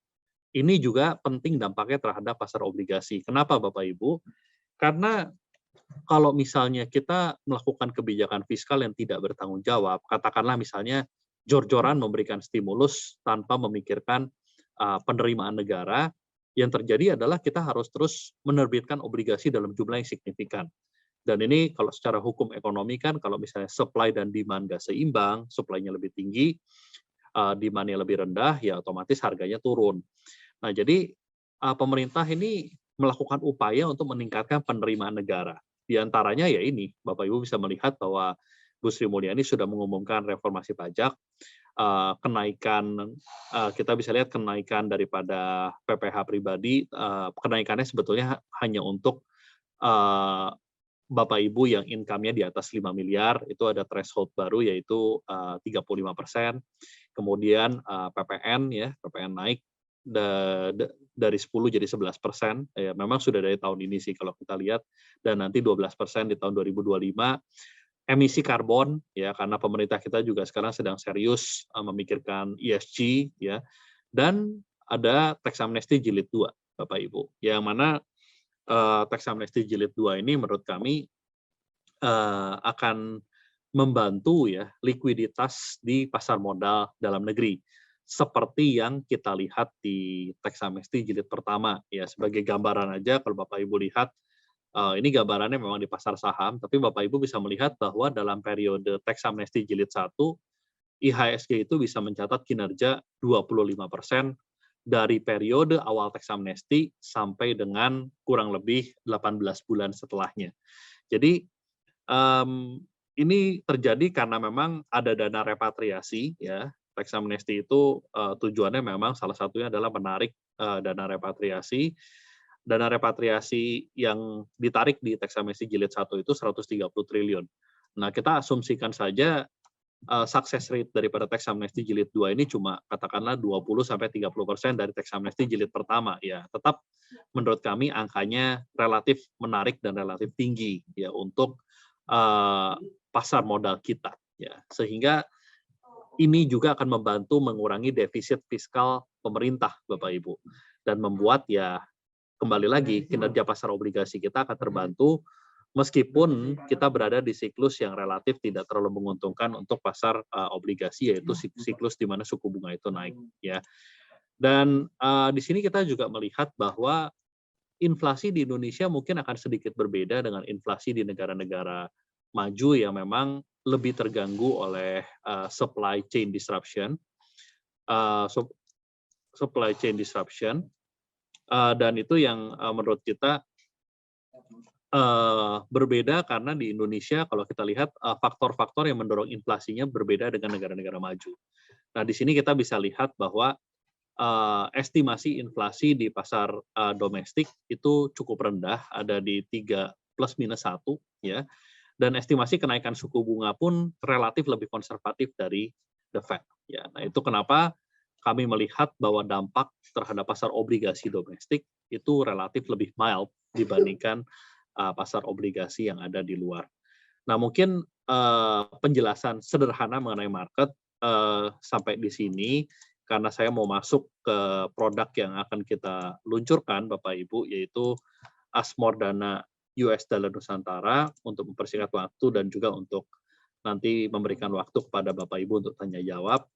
Ini juga penting dampaknya terhadap pasar obligasi. Kenapa Bapak Ibu? Karena kalau misalnya kita melakukan kebijakan fiskal yang tidak bertanggung jawab, katakanlah misalnya jor-joran memberikan stimulus tanpa memikirkan penerimaan negara, yang terjadi adalah kita harus terus menerbitkan obligasi dalam jumlah yang signifikan. Dan ini kalau secara hukum ekonomi kan kalau misalnya supply dan demand nggak seimbang, supply-nya lebih tinggi, demand-nya lebih rendah, ya otomatis harganya turun. Nah, jadi pemerintah ini melakukan upaya untuk meningkatkan penerimaan negara. Di antaranya ya ini, Bapak Ibu bisa melihat bahwa Bu Sri Mulyani sudah mengumumkan reformasi pajak, kenaikan, kita bisa lihat kenaikan daripada PPh pribadi, kenaikannya sebetulnya hanya untuk Bapak Ibu yang income-nya di atas 5 miliar, itu ada threshold baru yaitu 35%. Kemudian PPN ya, PPN naik dari 10 jadi 11%, ya memang sudah dari tahun ini sih kalau kita lihat, dan nanti 12% di tahun 2025. Emisi karbon, ya karena pemerintah kita juga sekarang sedang serius memikirkan ESG, ya, dan ada tax amnesty jilid 2, Bapak Ibu, yang mana tax amnesty jilid 2 ini menurut kami akan membantu ya likuiditas di pasar modal dalam negeri seperti yang kita lihat di tax amnesty jilid pertama. Ya sebagai gambaran aja, kalau Bapak Ibu lihat ini gambarannya memang di pasar saham, tapi Bapak Ibu bisa melihat bahwa dalam periode tax amnesty jilid 1 IHSG itu bisa mencatat kinerja 25% dari periode awal tax amnesty sampai dengan kurang lebih 18 bulan setelahnya. Jadi ini terjadi karena memang ada dana repatriasi, ya. Tax amnesty itu tujuannya memang salah satunya adalah menarik dana repatriasi. Dana repatriasi yang ditarik di tax amnesty jilid 1 itu 130 triliun. Nah, kita asumsikan saja success rate daripada tax amnesty jilid 2 ini cuma katakanlah 20-30% dari tax amnesty jilid pertama, ya. Tetap menurut kami angkanya relatif menarik dan relatif tinggi ya untuk pasar modal kita, ya, sehingga ini juga akan membantu mengurangi defisit fiskal pemerintah, Bapak Ibu, dan membuat ya kembali lagi kinerja pasar obligasi kita akan terbantu meskipun kita berada di siklus yang relatif tidak terlalu menguntungkan untuk pasar obligasi, yaitu siklus di mana suku bunga itu naik, ya. Dan di sini kita juga melihat bahwa inflasi di Indonesia mungkin akan sedikit berbeda dengan inflasi di negara-negara maju yang memang lebih terganggu oleh supply chain disruption, dan itu yang menurut kita berbeda karena di Indonesia kalau kita lihat faktor-faktor yang mendorong inflasinya berbeda dengan negara-negara maju. Nah, di sini kita bisa lihat bahwa estimasi inflasi di pasar domestik itu cukup rendah, ada di 3 plus minus 1, ya. Dan estimasi kenaikan suku bunga pun relatif lebih konservatif dari The Fed, ya. Nah, itu kenapa kami melihat bahwa dampak terhadap pasar obligasi domestik itu relatif lebih mild dibandingkan pasar obligasi yang ada di luar. Nah, mungkin penjelasan sederhana mengenai market sampai di sini, karena saya mau masuk ke produk yang akan kita luncurkan, Bapak Ibu, yaitu Ashmore Dana US Dollar Nusantara, untuk mempersingkat waktu dan juga untuk nanti memberikan waktu kepada Bapak Ibu untuk tanya jawab.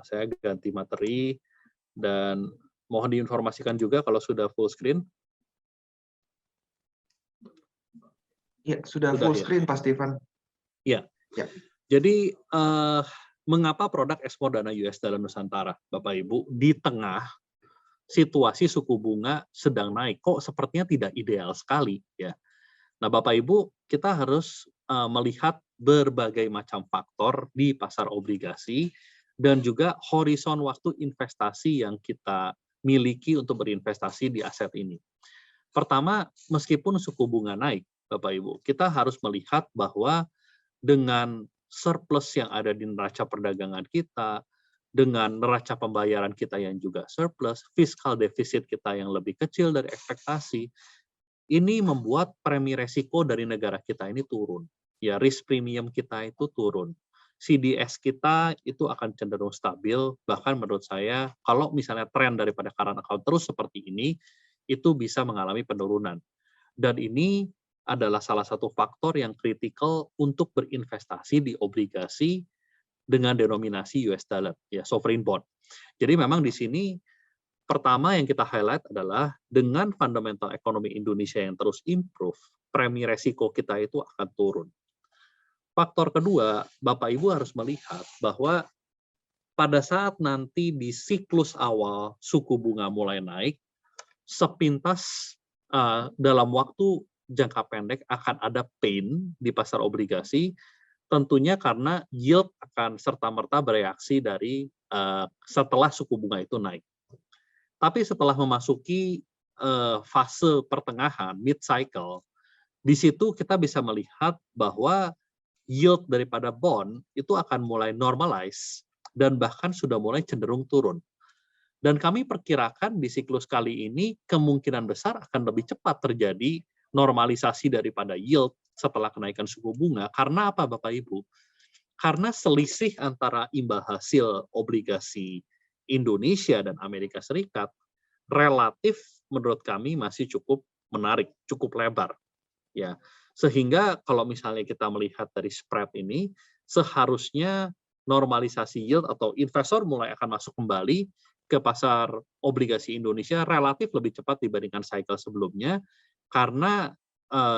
Saya ganti materi dan mohon diinformasikan juga kalau sudah full screen. Ya, sudah full screen, Pak Stephen. Ya. Jadi mengapa produk Ashmore Dana US Dollar Nusantara, Bapak Ibu, di tengah situasi suku bunga sedang naik, kok sepertinya tidak ideal sekali, ya. Nah, Bapak Ibu, kita harus melihat berbagai macam faktor di pasar obligasi dan juga horizon waktu investasi yang kita miliki untuk berinvestasi di aset ini. Pertama, meskipun suku bunga naik, Bapak Ibu, kita harus melihat bahwa dengan surplus yang ada di neraca perdagangan kita, dengan neraca pembayaran kita yang juga surplus, fiskal defisit kita yang lebih kecil dari ekspektasi, ini membuat premi resiko dari negara kita ini turun. Ya, risk premium kita itu turun. CDS kita itu akan cenderung stabil, bahkan menurut saya kalau misalnya tren daripada current account terus seperti ini, itu bisa mengalami penurunan. Dan ini adalah salah satu faktor yang kritikal untuk berinvestasi di obligasi dengan denominasi US dollar, ya, sovereign bond. Jadi memang di sini pertama yang kita highlight adalah dengan fundamental ekonomi Indonesia yang terus improve, premi resiko kita itu akan turun. Faktor kedua, Bapak Ibu harus melihat bahwa pada saat nanti di siklus awal suku bunga mulai naik, sepintas dalam waktu jangka pendek akan ada pain di pasar obligasi, tentunya karena yield akan serta-merta bereaksi dari setelah suku bunga itu naik. Tapi setelah memasuki fase pertengahan, mid cycle, di situ kita bisa melihat bahwa yield daripada bond itu akan mulai normalize dan bahkan sudah mulai cenderung turun. Dan kami perkirakan di siklus kali ini kemungkinan besar akan lebih cepat terjadi normalisasi daripada yield setelah kenaikan suku bunga. Karena apa Bapak Ibu? Karena selisih antara imbal hasil obligasi Indonesia dan Amerika Serikat relatif menurut kami masih cukup menarik, cukup lebar. Ya, sehingga kalau misalnya kita melihat dari spread ini, seharusnya normalisasi yield atau investor mulai akan masuk kembali ke pasar obligasi Indonesia relatif lebih cepat dibandingkan cycle sebelumnya karena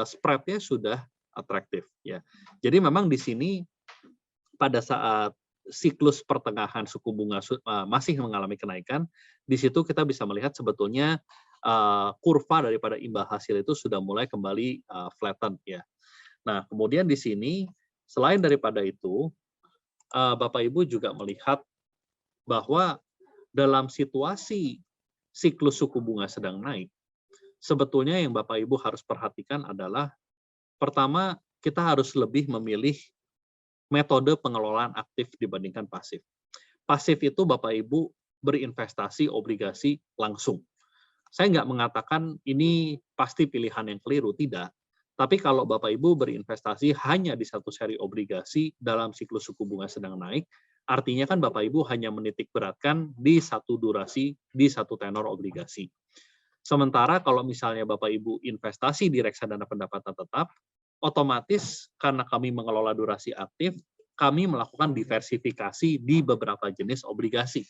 spread-nya sudah atraktif. Ya, jadi memang di sini pada saat siklus pertengahan suku bunga masih mengalami kenaikan, di situ kita bisa melihat sebetulnya kurva daripada imbal hasil itu sudah mulai kembali flatten ya. Nah, kemudian di sini selain daripada itu, Bapak Ibu juga melihat bahwa dalam situasi siklus suku bunga sedang naik, sebetulnya yang Bapak Ibu harus perhatikan adalah pertama, kita harus lebih memilih metode pengelolaan aktif dibandingkan pasif. Pasif itu Bapak Ibu berinvestasi obligasi langsung. Saya nggak mengatakan ini pasti pilihan yang keliru, tidak. Tapi kalau Bapak Ibu berinvestasi hanya di satu seri obligasi dalam siklus suku bunga sedang naik, artinya kan Bapak Ibu hanya menitik beratkan di satu durasi, di satu tenor obligasi. Sementara kalau misalnya Bapak Ibu investasi di reksadana pendapatan tetap, otomatis karena kami mengelola durasi aktif, kami melakukan diversifikasi di beberapa jenis obligasi.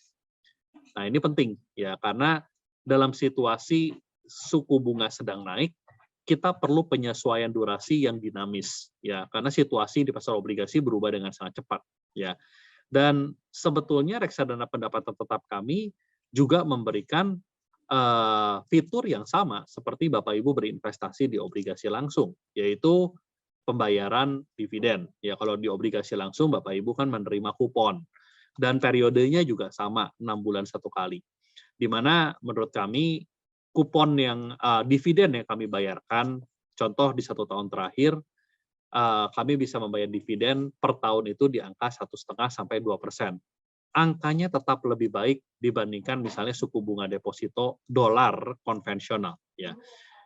Nah, ini penting ya, karena dalam situasi suku bunga sedang naik, kita perlu penyesuaian durasi yang dinamis ya, karena situasi di pasar obligasi berubah dengan sangat cepat ya. Dan sebetulnya reksadana pendapatan tetap kami juga memberikan fitur yang sama seperti Bapak Ibu berinvestasi di obligasi langsung, yaitu pembayaran dividen. Ya, kalau di obligasi langsung Bapak Ibu kan menerima kupon dan periodenya juga sama 6 bulan satu kali. Di mana menurut kami kupon yang dividen yang kami bayarkan, contoh di 1 tahun terakhir kami bisa membayar dividen per tahun itu di angka 1,5 sampai 2%. Angkanya tetap lebih baik dibandingkan misalnya suku bunga deposito dolar konvensional. Ya,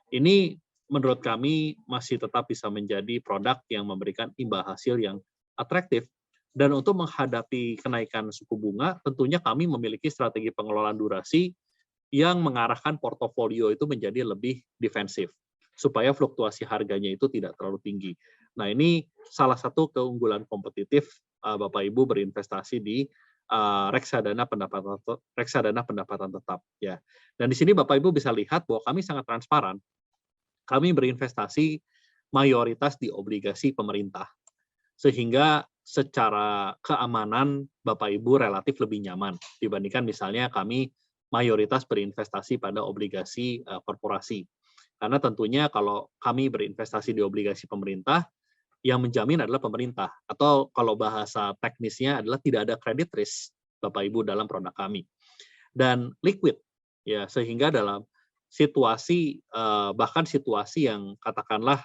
ini menurut kami masih tetap bisa menjadi produk yang memberikan imbal hasil yang atraktif. Dan untuk menghadapi kenaikan suku bunga, tentunya kami memiliki strategi pengelolaan durasi yang mengarahkan portofolio itu menjadi lebih defensif, supaya fluktuasi harganya itu tidak terlalu tinggi. Nah, ini salah satu keunggulan kompetitif Bapak Ibu berinvestasi di reksadana pendapatan tetap. Ya. Dan di sini Bapak Ibu bisa lihat bahwa kami sangat transparan. Kami berinvestasi mayoritas di obligasi pemerintah, sehingga secara keamanan Bapak Ibu relatif lebih nyaman dibandingkan misalnya kami mayoritas berinvestasi pada obligasi korporasi. Karena tentunya kalau kami berinvestasi di obligasi pemerintah, yang menjamin adalah pemerintah, atau kalau bahasa teknisnya adalah tidak ada credit risk Bapak Ibu dalam produk kami. Dan liquid, ya, sehingga dalam situasi bahkan situasi yang katakanlah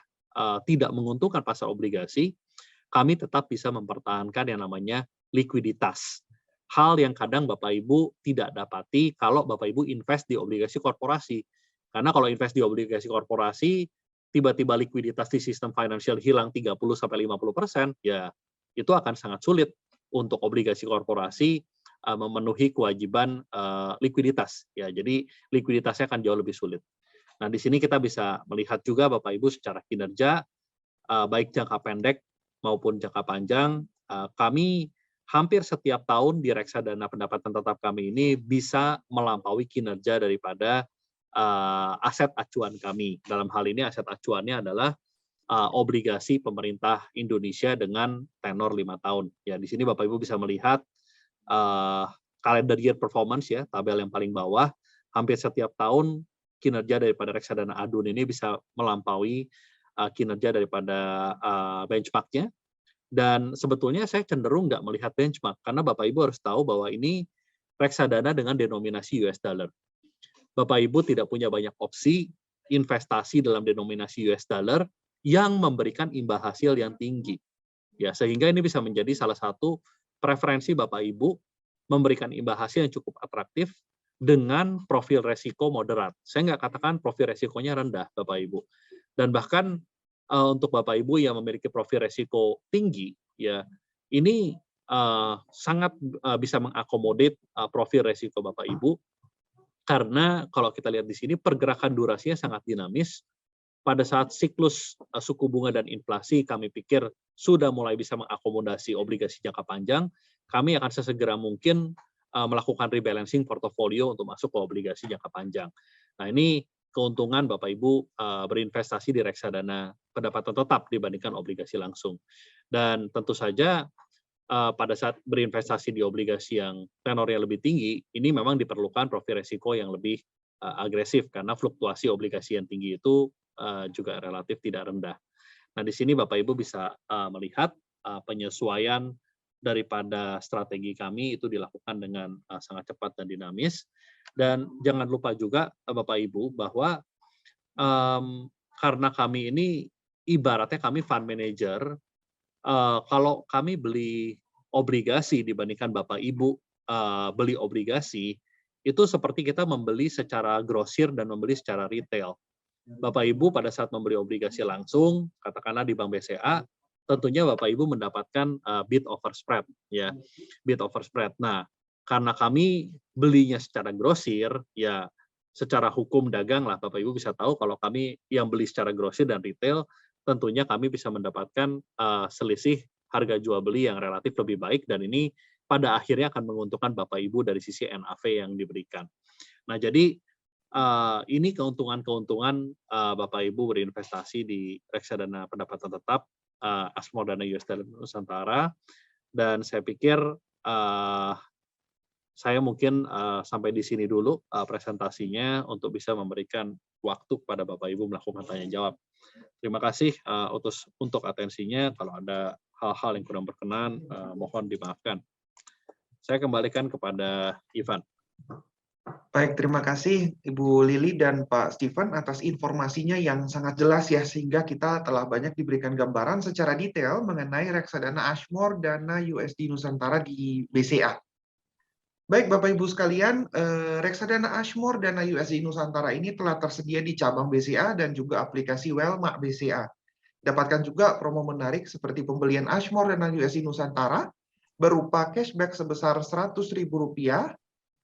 tidak menguntungkan pasar obligasi, kami tetap bisa mempertahankan yang namanya likuiditas. Hal yang kadang Bapak Ibu tidak dapati kalau Bapak Ibu invest di obligasi korporasi. Karena kalau invest di obligasi korporasi, tiba-tiba likuiditas di sistem finansial hilang 30-50%, ya itu akan sangat sulit untuk obligasi korporasi memenuhi kewajiban likuiditas. Ya, jadi likuiditasnya akan jauh lebih sulit. Nah, di sini kita bisa melihat juga Bapak Ibu secara kinerja, baik jangka pendek maupun jangka panjang, kami hampir setiap tahun di reksadana pendapatan tetap kami ini bisa melampaui kinerja daripada aset acuan kami. Dalam hal ini aset acuannya adalah obligasi pemerintah Indonesia dengan tenor 5 tahun. Ya, di sini Bapak Ibu bisa melihat calendar year performance ya, tabel yang paling bawah. Hampir setiap tahun kinerja daripada reksadana ADUN ini bisa melampaui kinerja daripada benchmark-nya. Dan sebetulnya saya cenderung nggak melihat benchmark karena Bapak Ibu harus tahu bahwa ini reksadana dengan denominasi US dollar. Bapak Ibu tidak punya banyak opsi investasi dalam denominasi US dollar yang memberikan imbal hasil yang tinggi. Ya, sehingga ini bisa menjadi salah satu preferensi Bapak Ibu memberikan imbal hasil yang cukup atraktif dengan profil resiko moderat. Saya nggak katakan profil resikonya rendah, Bapak Ibu. Dan bahkan untuk Bapak Ibu yang memiliki profil resiko tinggi, ya ini sangat bisa mengakomodir profil resiko Bapak Ibu, karena kalau kita lihat di sini pergerakan durasinya sangat dinamis. Pada saat siklus suku bunga dan inflasi kami pikir sudah mulai bisa mengakomodasi obligasi jangka panjang, kami akan sesegera mungkin melakukan rebalancing portofolio untuk masuk ke obligasi jangka panjang. Nah, ini keuntungan Bapak Ibu berinvestasi di reksadana pendapatan tetap dibandingkan obligasi langsung. Dan tentu saja pada saat berinvestasi di obligasi yang tenornya lebih tinggi, ini memang diperlukan profil resiko yang lebih agresif karena fluktuasi obligasi yang tinggi itu juga relatif tidak rendah. Nah, di sini Bapak Ibu bisa melihat penyesuaian daripada strategi kami itu dilakukan dengan sangat cepat dan dinamis. Dan jangan lupa juga Bapak Ibu bahwa karena kami ini ibaratnya kami fund manager, kalau kami beli obligasi dibandingkan Bapak Ibu beli obligasi, itu seperti kita membeli secara grosir dan membeli secara retail. Bapak Ibu pada saat membeli obligasi langsung, katakanlah di Bank BCA, tentunya Bapak Ibu mendapatkan bid over spread, ya, bid over spread. Nah, karena kami belinya secara grosir, ya, secara hukum dagang lah Bapak Ibu bisa tahu kalau kami yang beli secara grosir dan retail, tentunya kami bisa mendapatkan selisih harga jual beli yang relatif lebih baik, dan ini pada akhirnya akan menguntungkan Bapak Ibu dari sisi NAV yang diberikan. Nah, jadi ini keuntungan-keuntungan Bapak Ibu berinvestasi di reksadana pendapatan tetap Ashmore Dana US Nusantara, dan saya pikir saya mungkin sampai di sini dulu presentasinya untuk bisa memberikan waktu kepada Bapak Ibu melakukan tanya jawab. Terima kasih untuk atensinya. Kalau ada hal-hal yang kurang berkenan, mohon dimaafkan. Saya kembalikan kepada Ivan. Baik, terima kasih Ibu Lili dan Pak Steven atas informasinya yang sangat jelas ya, sehingga kita telah banyak diberikan gambaran secara detail mengenai reksadana Ashmore Dana USD Nusantara di BCA. Baik Bapak Ibu sekalian, reksadana Ashmore Dana USD Nusantara ini telah tersedia di cabang BCA dan juga aplikasi Welma BCA. Dapatkan juga promo menarik seperti pembelian Ashmore Dana USD Nusantara berupa cashback sebesar Rp100.000,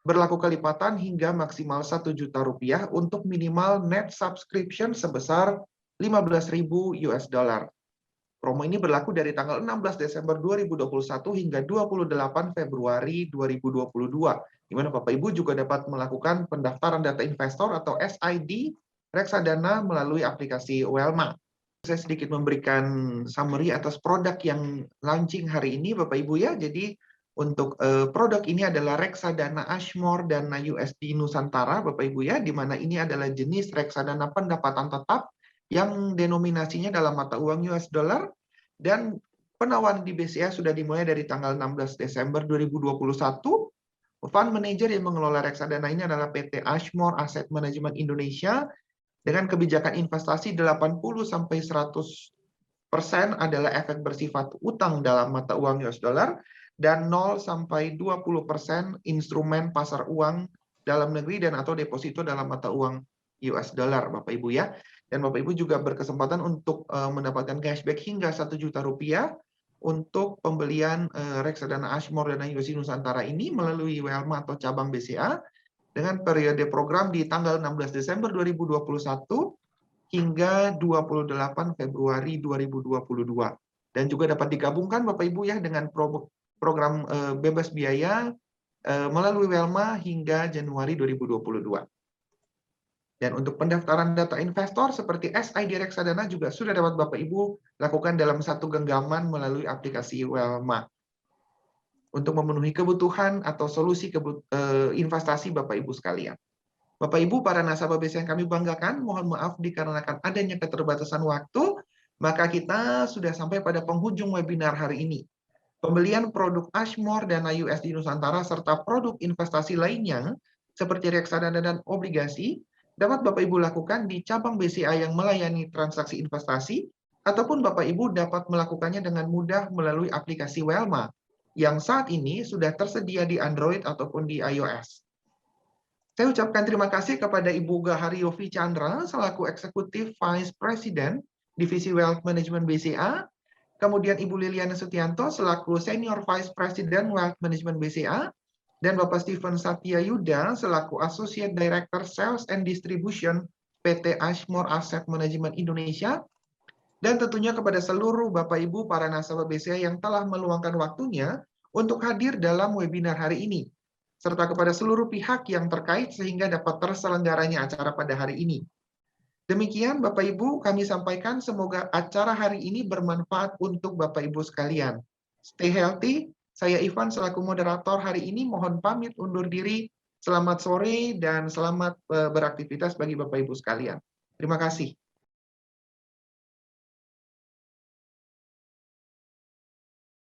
berlaku kelipatan hingga maksimal Rp1.000.000 untuk minimal net subscription sebesar $15.000. Promo ini berlaku dari tanggal 16 Desember 2021 hingga 28 Februari 2022, di mana Bapak Ibu juga dapat melakukan pendaftaran data investor atau SID reksadana melalui aplikasi Welma. Saya sedikit memberikan summary atas produk yang launching hari ini Bapak Ibu ya. Jadi untuk produk ini adalah reksadana Ashmore Dana USD Nusantara Bapak Ibu ya, di mana ini adalah jenis reksadana pendapatan tetap yang denominasinya dalam mata uang US dollar, dan penawaran di BCA sudah dimulai dari tanggal 16 Desember 2021. Fund manager yang mengelola reksadana ini adalah PT Ashmore Asset Management Indonesia dengan kebijakan investasi 80-100% adalah efek bersifat utang dalam mata uang US dollar dan 0-20% instrumen pasar uang dalam negeri dan atau deposito dalam mata uang US dollar Bapak Ibu ya. Dan Bapak Ibu juga berkesempatan untuk mendapatkan cashback hingga Rp1.000.000 untuk pembelian reksadana Ashmore Dana USD Nusantara ini melalui Welma atau cabang BCA dengan periode program di tanggal 16 Desember 2021 hingga 28 Februari 2022. Dan juga dapat digabungkan Bapak Ibu ya dengan program bebas biaya melalui Welma hingga Januari 2022. Dan untuk pendaftaran data investor seperti SID reksadana juga sudah dapat Bapak Ibu lakukan dalam satu genggaman melalui aplikasi Welma. Untuk memenuhi kebutuhan atau solusi investasi Bapak Ibu sekalian. Bapak Ibu para nasabah BCA yang kami banggakan, mohon maaf dikarenakan adanya keterbatasan waktu, maka kita sudah sampai pada penghujung webinar hari ini. Pembelian produk Ashmore Dana USD Nusantara serta produk investasi lainnya seperti reksadana dan obligasi dapat Bapak Ibu lakukan di cabang BCA yang melayani transaksi investasi, ataupun Bapak Ibu dapat melakukannya dengan mudah melalui aplikasi Welma yang saat ini sudah tersedia di Android ataupun di iOS. Saya ucapkan terima kasih kepada Ibu Gahari Yofi Chandra selaku Eksekutif Vice President Divisi Wealth Management BCA, kemudian Ibu Liliana Sutianto selaku Senior Vice President Wealth Management BCA, dan Bapak Stephen Satya Yuda selaku Associate Director Sales and Distribution PT Ashmore Asset Management Indonesia, dan tentunya kepada seluruh Bapak Ibu para nasabah BCA yang telah meluangkan waktunya untuk hadir dalam webinar hari ini, serta kepada seluruh pihak yang terkait sehingga dapat terselenggaranya acara pada hari ini. Demikian Bapak Ibu kami sampaikan, semoga acara hari ini bermanfaat untuk Bapak Ibu sekalian. Stay healthy, saya Ivan selaku moderator hari ini mohon pamit undur diri. Selamat sore dan selamat beraktivitas bagi Bapak Ibu sekalian. Terima kasih.